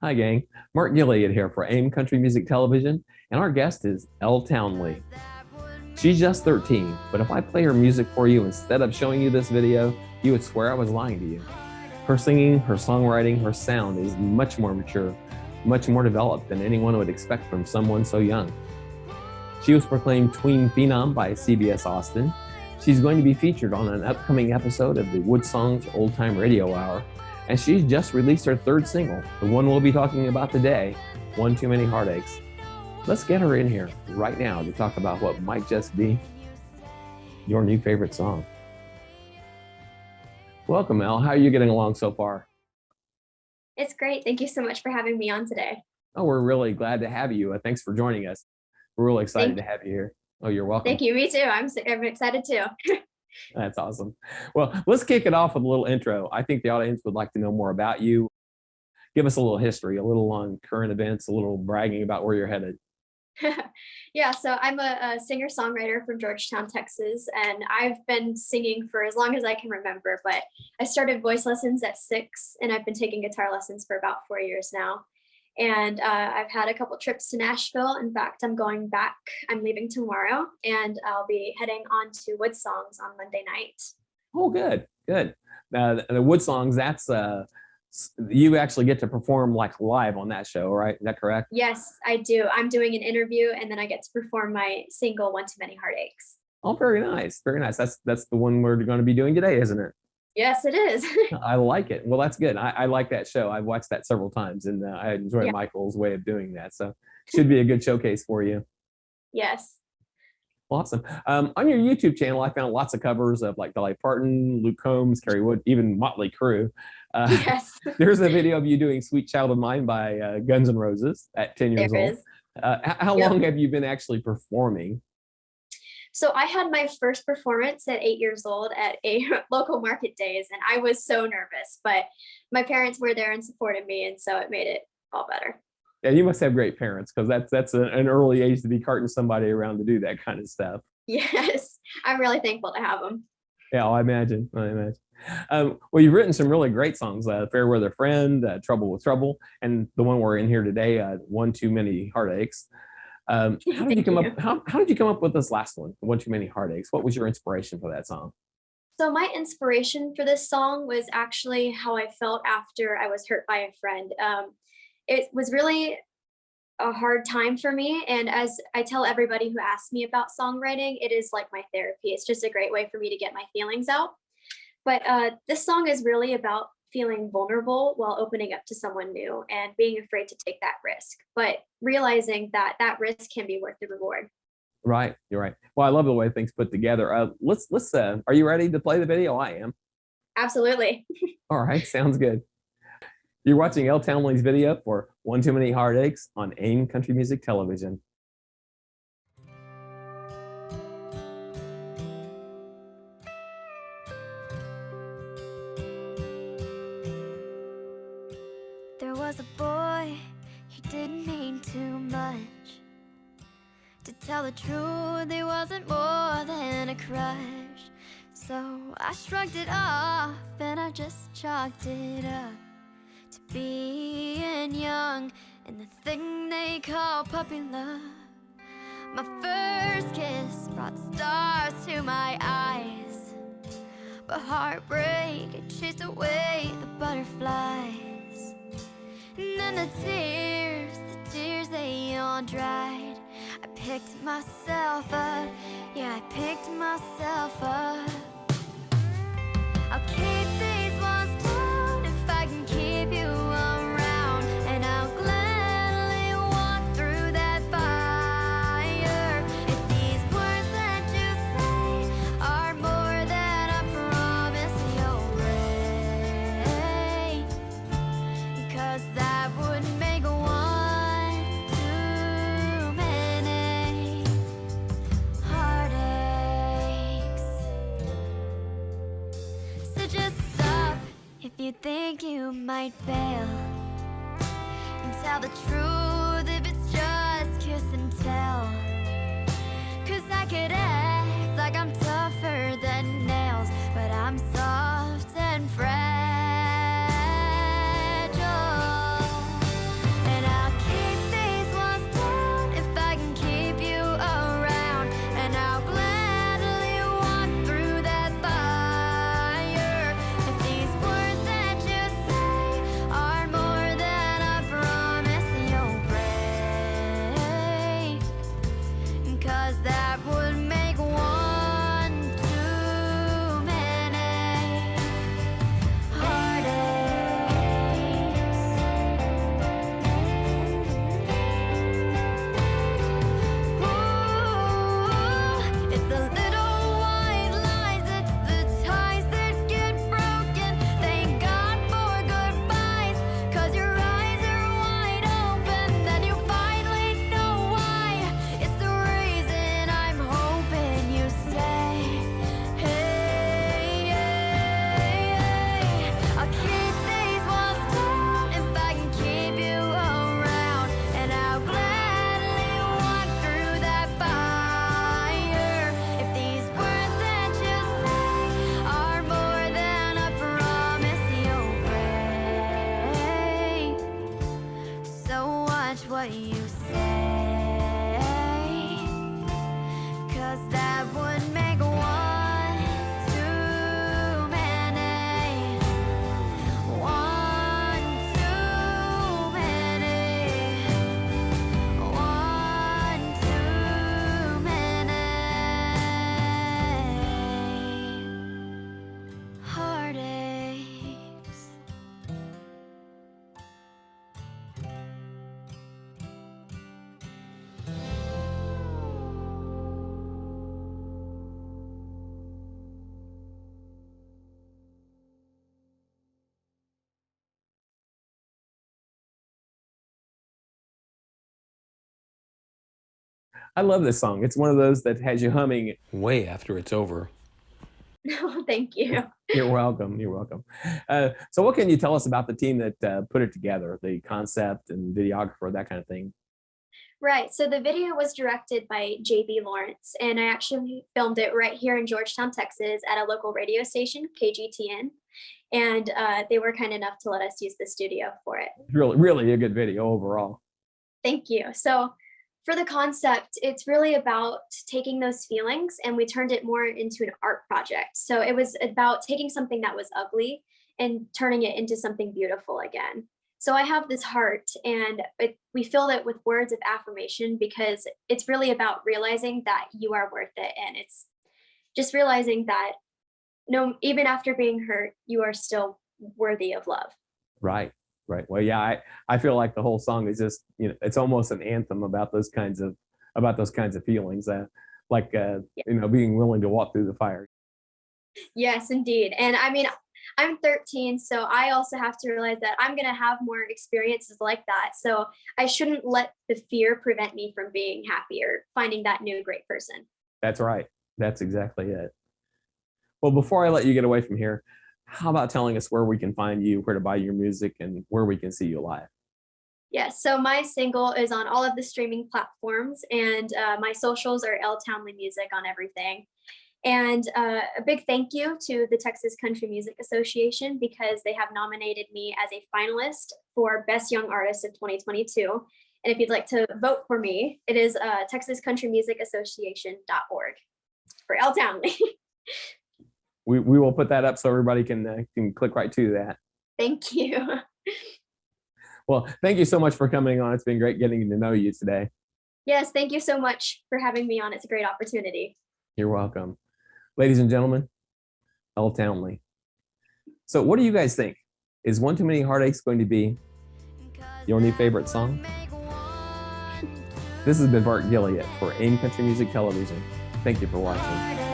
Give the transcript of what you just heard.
Hi, gang. Mark Gilead here for AIM Country Music Television, and our guest is Elle Townley. She's just 13, but if I play her music for you instead of showing you this video, you would swear I was lying to you. Her singing, her songwriting, her sound is much more mature, much more developed than anyone would expect from someone so young. She was proclaimed tween phenom by CBS Austin. She's going to be featured on an upcoming episode of the Wood Songs Old Time Radio Hour, and she's just released her third single, the one we'll be talking about today, One Too Many Heartaches. Let's get her in here right now to talk about what might just be your new favorite song. Welcome, Elle. How are you getting along so far? It's great. Thank you so much for having me on today. Oh, we're really glad to have you. Thanks for joining us. We're really excited to have you here. Oh, you're welcome. Thank you. Me too. I'm excited too. That's awesome. Well, let's kick it off with a little intro. I think the audience would like to know more about you. Give us a little history, a little on current events, a little bragging about where you're headed. Yeah, so I'm a singer-songwriter from Georgetown, Texas, and I've been singing for as long as I can remember, but I started voice lessons at 6, and I've been taking guitar lessons for about 4 years now. And I've had a couple trips to Nashville. In fact, I'm going back. I'm leaving tomorrow, and I'll be heading on to Wood Songs on Monday night. Oh, good, good. The Wood Songs, that's you actually get to perform like live on that show, right? Is that correct? Yes, I do. I'm doing an interview, and then I get to perform my single, One Too Many Heartaches. Oh, very nice, very nice. That's the one we're going to be doing today, isn't it? Yes, it is. I like it. Well, that's good. I like that show. I've watched that several times, and I enjoy Michael's way of doing that. So should be a good showcase for you. Yes. Awesome. On your YouTube channel, I found lots of covers of like Dolly Parton, Luke Combs, Kerry Wood, even Motley Crue. Yes. There's a video of you doing Sweet Child of Mine by Guns N' Roses at 10 years old. How long have you been actually performing? So I had my first performance at 8 years old at a local market days, and I was so nervous, but my parents were there and supported me, and so it made it all better. Yeah, you must have great parents, because that's an early age to be carting somebody around to do that kind of stuff. Yes, I'm really thankful to have them. Yeah, I imagine. Well, you've written some really great songs, Fair Weather Friend, Trouble with Trouble, and the one we're in here today, One Too Many Heartaches. How did you come up with this last one, One Too Many Heartaches? What was your inspiration for that song? So my inspiration for this song was actually how I felt after I was hurt by a friend. It was really a hard time for me, and as I tell everybody who asks me about songwriting, it is like my therapy. It's just a great way for me to get my feelings out. But this song is really about feeling vulnerable while opening up to someone new and being afraid to take that risk, but realizing that that risk can be worth the reward. Right, you're right. Well, I love the way things put together. Let's are you ready to play the video? I am. Absolutely. All right, sounds good. You're watching Elle Townley's video for One Too Many Heartaches on AIM Country Music Television. There was a boy, he didn't mean too much. To tell the truth, he wasn't more than a crush. So I shrugged it off and I just chalked it up to being young and the thing they call puppy love. My first kiss brought stars to my eyes, but heartbreak, it chased away the butterflies. And then the tears, they all dried. I picked myself up, yeah, I picked myself up. I'll keep these walls down if I can keep you around, and I'll gladly walk through that fire. If these words that you say are more than a promise, you'll break, 'cause that would make one too many heartaches. So just stop if you think you might fail, and tell the truth if it's just kiss and tell. 'Cause I could act like I'm tougher than nails, but I'm soft and fragile. what you say, 'cause that would make one too many. One too many. One too many heartaches. I love this song. It's one of those that has you humming way after it's over. No, thank you. You're welcome. You're welcome. So what can you tell us about the team that put it together, the concept and videographer, that kind of thing? Right. So the video was directed by JB Lawrence, and I actually filmed it right here in Georgetown, Texas, at a local radio station, KGTN. And they were kind enough to let us use the studio for it. Really, really a good video overall. Thank you. So for the concept, it's really about taking those feelings, and we turned it more into an art project. So it was about taking something that was ugly and turning it into something beautiful again. So I have this heart, and we filled it with words of affirmation because it's really about realizing that you are worth it. And it's just realizing that no, even after being hurt, you are still worthy of love. Right. Right. Well, yeah, I feel like the whole song is just, it's almost an anthem about those kinds of feelings, being willing to walk through the fire. Yes, indeed. And I mean, I'm 13, so I also have to realize that I'm going to have more experiences like that. So I shouldn't let the fear prevent me from being happy or finding that new great person. That's right. That's exactly it. Well, before I let you get away from here, how about telling us where we can find you, where to buy your music, and where we can see you live? Yes, so my single is on all of the streaming platforms, and my socials are Elle Townley Music on everything. And a big thank you to the Texas Country Music Association because they have nominated me as a finalist for Best Young Artist of 2022. And if you'd like to vote for me, it is texascountrymusicassociation.org for Elle Townley. We will put that up so everybody can click right to that. Thank you. Well, thank you so much for coming on. It's been great getting to know you today. Yes, thank you so much for having me on. It's a great opportunity. You're welcome. Ladies and gentlemen, Elle Townley. So what do you guys think? Is One Too Many Heartaches going to be your new favorite song? This has been Bart Gilliott for AIM Country Music Television. Thank you for watching.